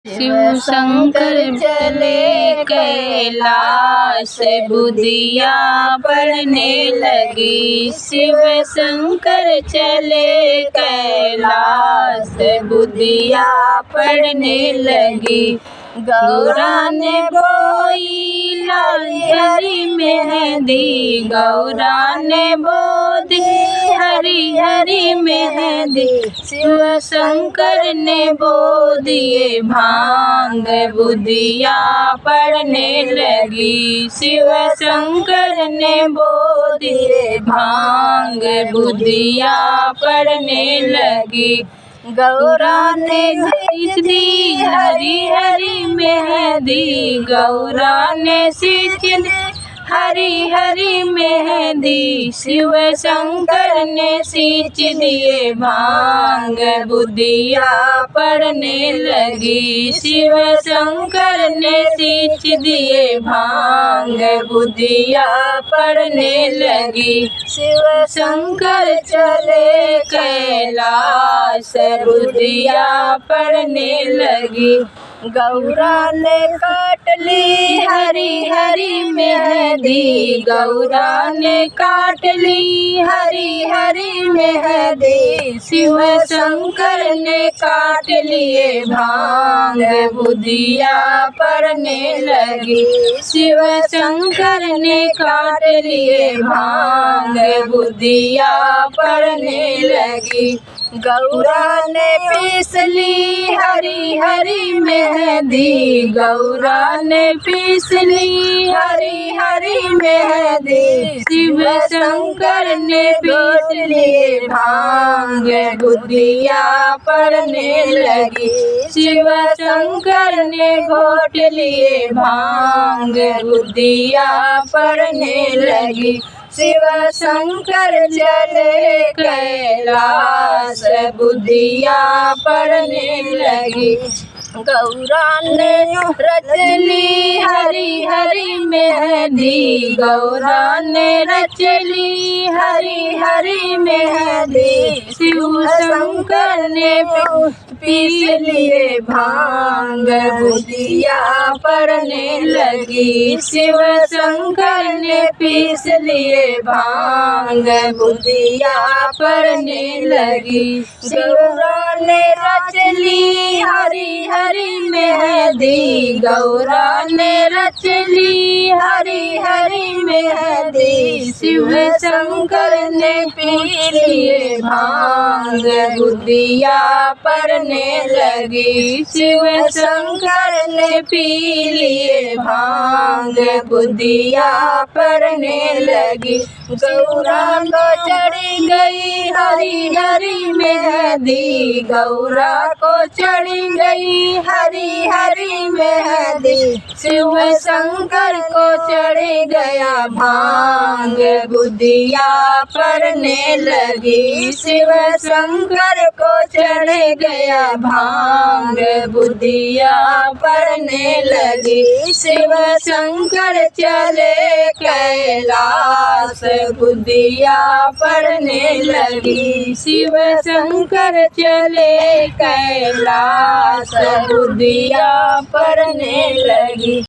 शिव शंकर चले कैलाश, बुधिया पड़ने लगी। शिव शंकर चले कैलाश, बुधिया पड़ने लगी। गौरा ने बोई लाल हरी मेहंदी, गौरा ने बोई हरी हरी मेहंदी। शिव शंकर ने बो दिए भांग, बुधिया पड़ने लगी। शिव शंकर ने बो दिए भांग, बुधिया पड़ने लगी। गौरा ने सींच दी हरी हरी मेहंदी, गौरा ने सींच दी हरी हरी मेहंदी। शिव शंकर ने सींच दिए भांग, बुधिया पड़ने लगी। शिव शंकर ने सींच दिए भांग, बुधिया पड़ने लगी। शिव शंकर चले कैलाश, बुधिया पड़ने लगी। गौरा ने काट ली हरी हरी मेहंदी, गौरा ने काट ली हरी हरी मेहंदी। शिव शंकर ने काट लिए भांग, बुधिया पड़ने लगी। शिव शंकर ने काट लिए भांग, बुधिया पड़ने लगी। गौरा ने पीस ली हरी हरी मेहंदी, गौरा ने पीस ली हरी हरी मेहंदी। शिव शंकर ने पीस लिए भांग, बुधिया पड़ने लगी। शिव शंकर ने घोट लिए भांग, बुधिया पड़ने लगी। शिव शंकर चले कैलाश, बुधिया पड़ने लगी। गौरा ने रच ली हरी हरी मेहंदी, गौरा ने रच ली हरी हरी मेहंदी। शिव शंकर ने पीस लिए भांग, बुधिया पड़ने लगी। शिव शंकर ने पीस लिए भांग, बुधिया पड़ने लगी। गौरा ने रच ली हरी हरी मेहंदी, गौरा ने रच ली हरी हरी मेहंदी। शिव शंकर ने पी लिए भांग, बुधिया पड़ने लगी। शिव शंकर ने पी लिए भांग, बुधिया पड़ने लगी। गौरा को चढ़ी गई हरी हरी मेहंदी, गौरा को चढ़ी गई हरी हरी मेहंदी। शिव शंकर को चढ़ गया भांग, बुधिया पड़ने लगी। शिव शंकर को चढ़ गया भांग, बुधिया पड़ने लगी। शिव शंकर चले कैलाश, बुधिया पड़ने लगी। शिव शंकर चले कैलाश, बुधिया पड़ने लगी।